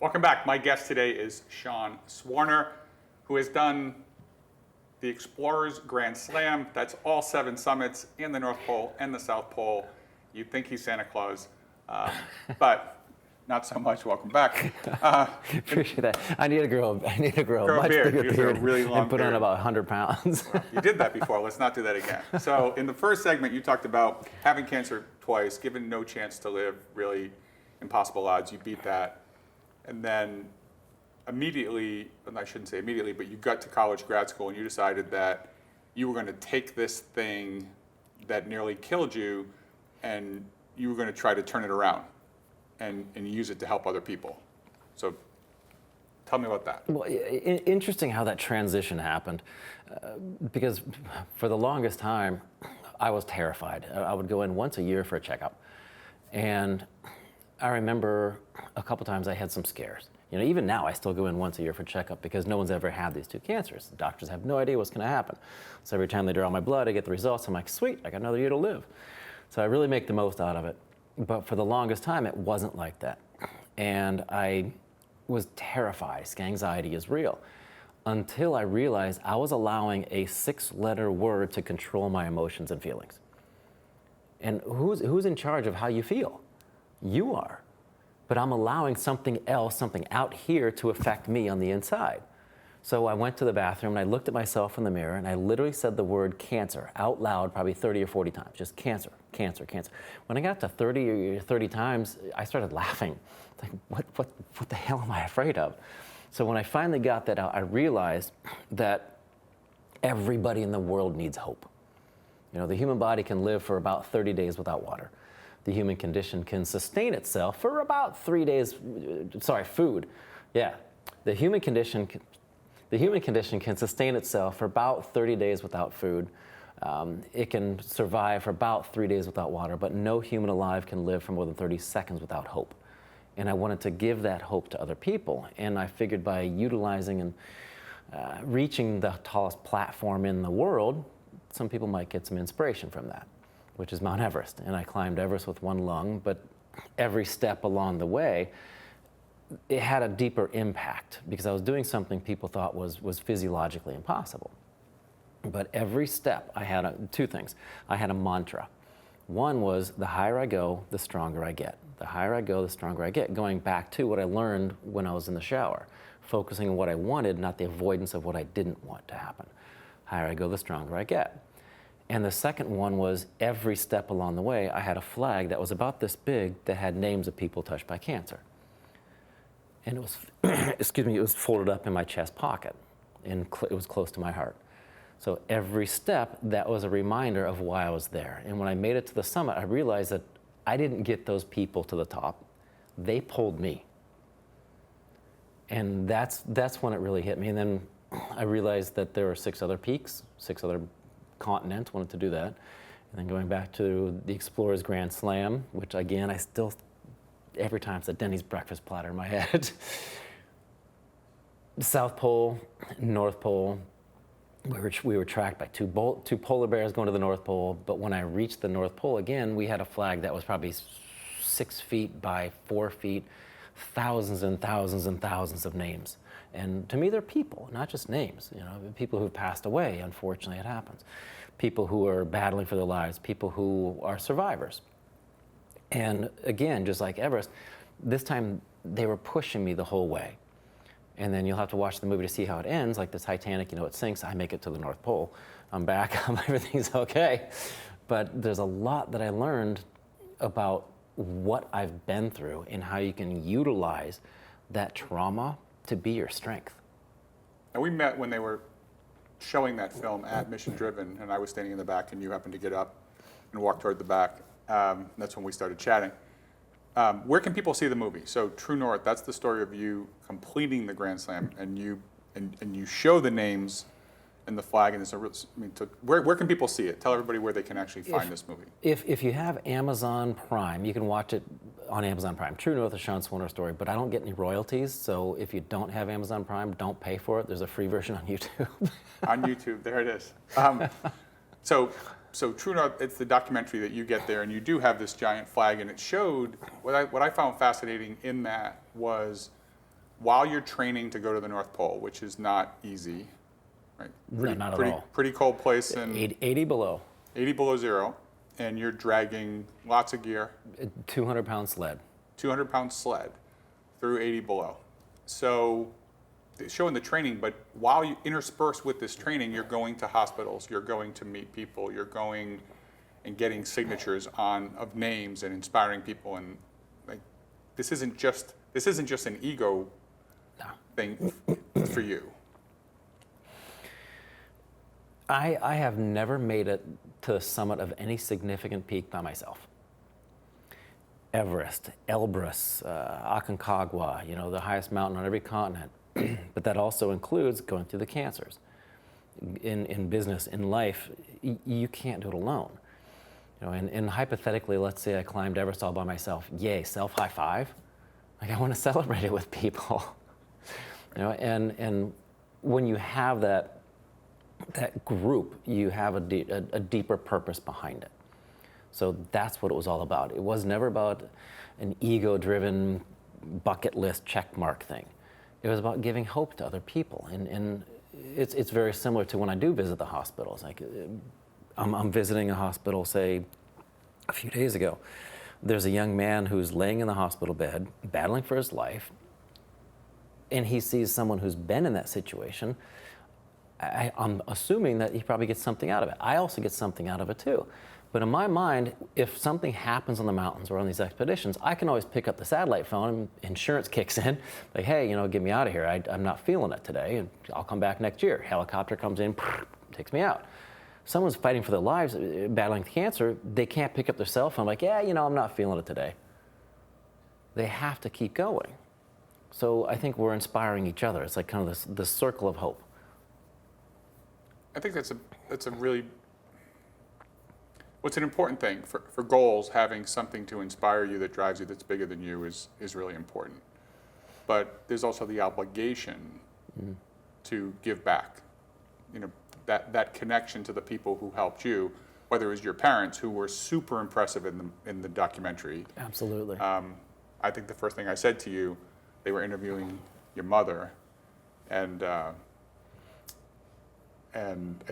Welcome back. My guest today is Sean Swarner, who has done the Explorers Grand Slam. That's all 7 summits in the North Pole and the South Pole. You'd think he's Santa Claus, but not so much. Welcome back. Appreciate that. I need to grow a much beard. bigger beard A really long and put on beard. about 100 pounds. You did that before. Let's not do that again. So in the first segment, you talked about having cancer twice, given no chance to live, really impossible odds. You beat that. And then immediately, and I shouldn't say immediately, but you got to college, grad school, and you decided that you were going to take this thing that nearly killed you and you were going to try to turn it around and use it to help other people. So tell me about that. Well, interesting how that transition happened, because for the longest time, I was terrified. I would go in once a year for a checkup. And I remember a couple times I had some scares. You know, even now I still go in once a year for checkup because no one's ever had these 2 cancers. The doctors have no idea what's going to happen. So every time they draw my blood, I get the results. I'm like, sweet, I got another year to live. So I really make the most out of it. But for the longest time, it wasn't like that. And I was terrified. Anxiety is real. Until I realized I was allowing a 6-letter word to control my emotions and feelings. And who's in charge of how you feel? You are. But I'm allowing something else, something out here to affect me on the inside. So I went to the bathroom and I looked at myself in the mirror and I literally said the word cancer out loud probably 30 or 40 times. Just cancer, cancer, cancer. When I got to 30 times, I started laughing. Like, what the hell am I afraid of? So when I finally got that out, I realized that everybody in the world needs hope. You know, the human body can live for about 30 days without water. The human condition can sustain itself for about 3 days, food. Yeah, the human condition can sustain itself for about 30 days without food. It can survive for about 3 days without water, but no human alive can live for more than 30 seconds without hope. And I wanted to give that hope to other people. And I figured by utilizing and reaching the tallest platform in the world, some people might get some inspiration from that, which is Mount Everest. And I climbed Everest with 1 lung, but every step along the way, it had a deeper impact because I was doing something people thought was physiologically impossible. But every step, I had 2 things. I had a mantra. One was, the higher I go, the stronger I get. The higher I go, the stronger I get. Going back to what I learned when I was in the shower, focusing on what I wanted, not the avoidance of what I didn't want to happen. Higher I go, the stronger I get. And the second one was, every step along the way, I had a flag that was about this big that had names of people touched by cancer. And it was, it was folded up in my chest pocket, and it was close to my heart. So every step, that was a reminder of why I was there. And when I made it to the summit, I realized that I didn't get those people to the top. They pulled me. And that's when it really hit me. And then I realized that there were 6 other peaks, 6 other continents, wanted to do that. And then going back to the Explorers Grand Slam, which again, I still, every time it's a Denny's breakfast platter in my head. South Pole, North Pole, we were tracked by two polar bears going to the North Pole, but when I reached the North Pole again, we had a flag that was probably 6 feet by 4 feet, thousands and thousands and thousands of names. And to me, they're people, not just names. You know, people who've passed away, unfortunately, it happens. People who are battling for their lives, people who are survivors. And again, just like Everest, this time they were pushing me the whole way. And then you'll have to watch the movie to see how it ends. Like the Titanic, you know, it sinks. I make it to the North Pole. I'm back. Everything's okay. But there's a lot that I learned about what I've been through and how you can utilize that trauma to be your strength. And we met when they were showing that film at Mission Driven, and I was standing in the back, and you happened to get up and walk toward the back. That's when we started chatting. Where can people see the movie? So True North, that's the story of you completing the Grand Slam, and you show the names and the flag, and where can people see it? Tell everybody where they can actually find this movie. If you have Amazon Prime, you can watch it on Amazon Prime. True North, a Sean Swarner story, but I don't get any royalties, so if you don't have Amazon Prime, don't pay for it. There's a free version on YouTube. On YouTube, there it is. So True North, it's the documentary that you get there, and you do have this giant flag, and it showed, what I found fascinating in that was while you're training to go to the North Pole, which is not easy, right? No, not at all. Pretty cold place and 80 below. 80 below zero, and you're dragging lots of gear, 200-pound sled. 200-pound sled through 80 below. So showing the training, but while you intersperse with this training, you're going to hospitals, you're going to meet people, you're going and getting signatures of names and inspiring people, and like this isn't just an ego thing for you. I have never made it to the summit of any significant peak by myself. Everest, Elbrus, Aconcagua, the highest mountain on every continent. But that also includes going through the cancers. In business, in life, you can't do it alone. And hypothetically, let's say I climbed Everest all by myself. Yay, self high five. Like I want to celebrate it with people. And when you have that group, you have a deeper purpose behind it. So that's what it was all about. It was never about an ego-driven bucket list check mark thing. It was about giving hope to other people. And it's very similar to when I do visit the hospitals. Like I'm visiting a hospital, say, a few days ago. There's a young man who's laying in the hospital bed, battling for his life, and he sees someone who's been in that situation. I'm assuming that he probably gets something out of it. I also get something out of it too. But in my mind, if something happens on the mountains or on these expeditions, I can always pick up the satellite phone and insurance kicks in. Like, hey, get me out of here. I'm not feeling it today, and I'll come back next year. Helicopter comes in, takes me out. Someone's fighting for their lives, battling cancer, they can't pick up their cell phone like, I'm not feeling it today. They have to keep going. So I think we're inspiring each other. It's like kind of this circle of hope. I think that's a really, what's an important thing for goals. Having something to inspire you that drives you, that's bigger than you, is really important. But there's also the obligation to give back. That connection to the people who helped you, whether it was your parents, who were super impressive in the documentary. Absolutely. I think the first thing I said to you, they were interviewing your mother, and I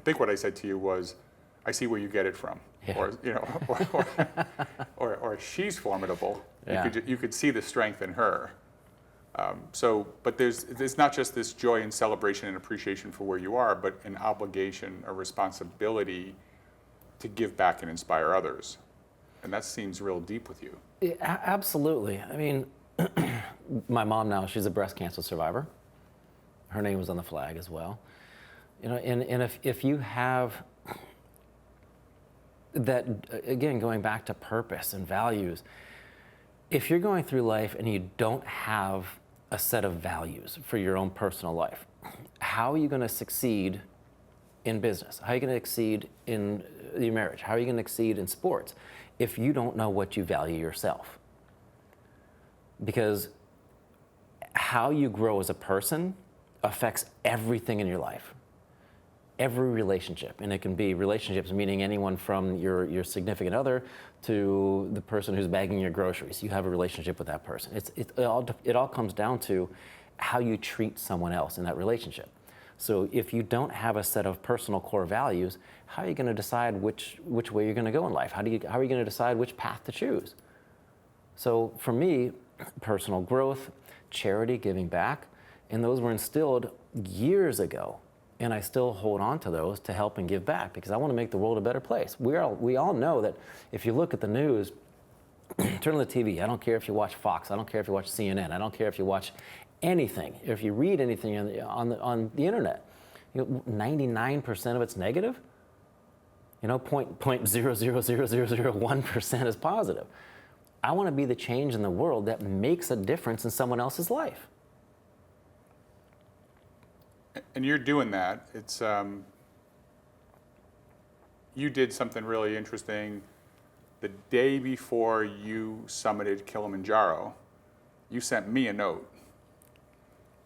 think what I said to you was, I see where you get it from. Yeah. Or she's formidable. Yeah. You could see the strength in her. But there's not just this joy and celebration and appreciation for where you are, but an obligation, a responsibility to give back and inspire others. And that seems real deep with you. Yeah, absolutely. I mean, my mom now, she's a breast cancer survivor. Her name was on the flag as well. And if you have that, again, going back to purpose and values, if you're going through life and you don't have a set of values for your own personal life, how are you going to succeed in business? How are you going to succeed in your marriage? How are you going to succeed in sports if you don't know what you value yourself? Because how you grow as a person affects everything in your life. Every relationship, and it can be relationships meaning anyone from your significant other to the person who's bagging your groceries. You have a relationship with that person. It all comes down to how you treat someone else in that relationship. So if you don't have a set of personal core values, how are you going to decide which way you're going to go in life? How are you going to decide which path to choose? So for me, personal growth, charity, giving back, and those were instilled years ago. And I still hold on to those to help and give back because I want to make the world a better place. We all know that if you look at the news, turn on the TV, I don't care if you watch Fox, I don't care if you watch CNN, I don't care if you watch anything, if you read anything on the internet, 99% of it's negative, 0.000001% is positive. I want to be the change in the world that makes a difference in someone else's life. And you're doing that. It's you did something really interesting. The day before you summited Kilimanjaro, you sent me a note.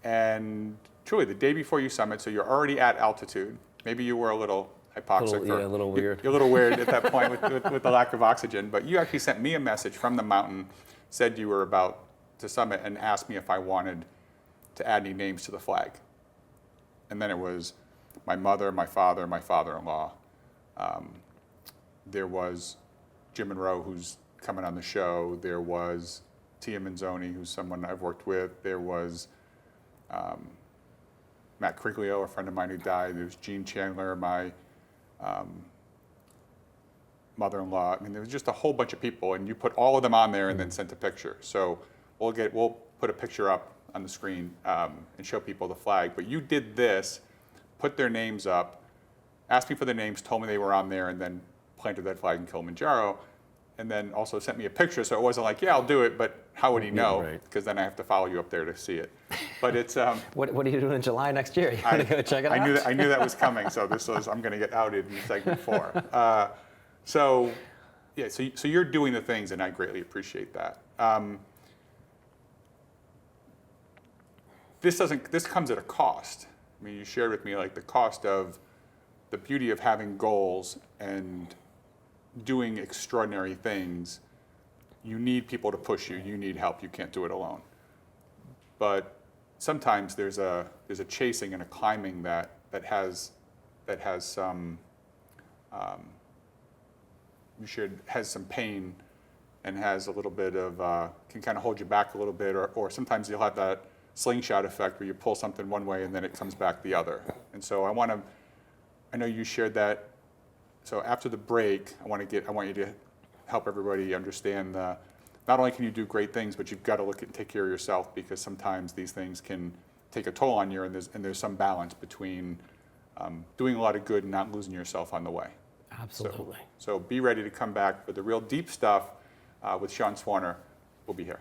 And truly, the day before you summit, so you're already at altitude. Maybe you were a little hypoxic. A little weird. You're a little weird at that point with the lack of oxygen. But you actually sent me a message from the mountain, said you were about to summit, and asked me if I wanted to add any names to the flag. And then it was my mother, my father, my father-in-law. There was Jim Monroe, who's coming on the show. There was Tia Manzoni, who's someone I've worked with. There was Matt Criglio, a friend of mine who died. There was Gene Chandler, my mother-in-law. I mean, there was just a whole bunch of people, and you put all of them on there and then sent a picture. So we'll put a picture up on the screen and show people the flag. But you did this, put their names up, asked me for their names, told me they were on there, and then planted that flag in Kilimanjaro, and then also sent me a picture. So it wasn't like, yeah, I'll do it, but how would he know? Right. Because then I have to follow you up there to see it. But it's What are you doing in July next year? You want to go check it out? I knew that was coming. So I'm going to get outed in segment 4. So you're doing the things, and I greatly appreciate that. This comes at a cost. I mean, you shared with me like the cost of the beauty of having goals and doing extraordinary things. You need people to push you. You need help. You can't do it alone. But sometimes there's a chasing and a climbing that has some has some pain and has a little bit of can kind of hold you back a little bit, or sometimes you'll have that slingshot effect where you pull something one way and then it comes back the other. And so I know you shared that. So after the break, I want you to help everybody understand not only can you do great things, but you've got to look and take care of yourself, because sometimes these things can take a toll on you, and there's some balance between doing a lot of good and not losing yourself on the way. Absolutely. So be ready to come back for the real deep stuff with Sean Swarner. We'll be here.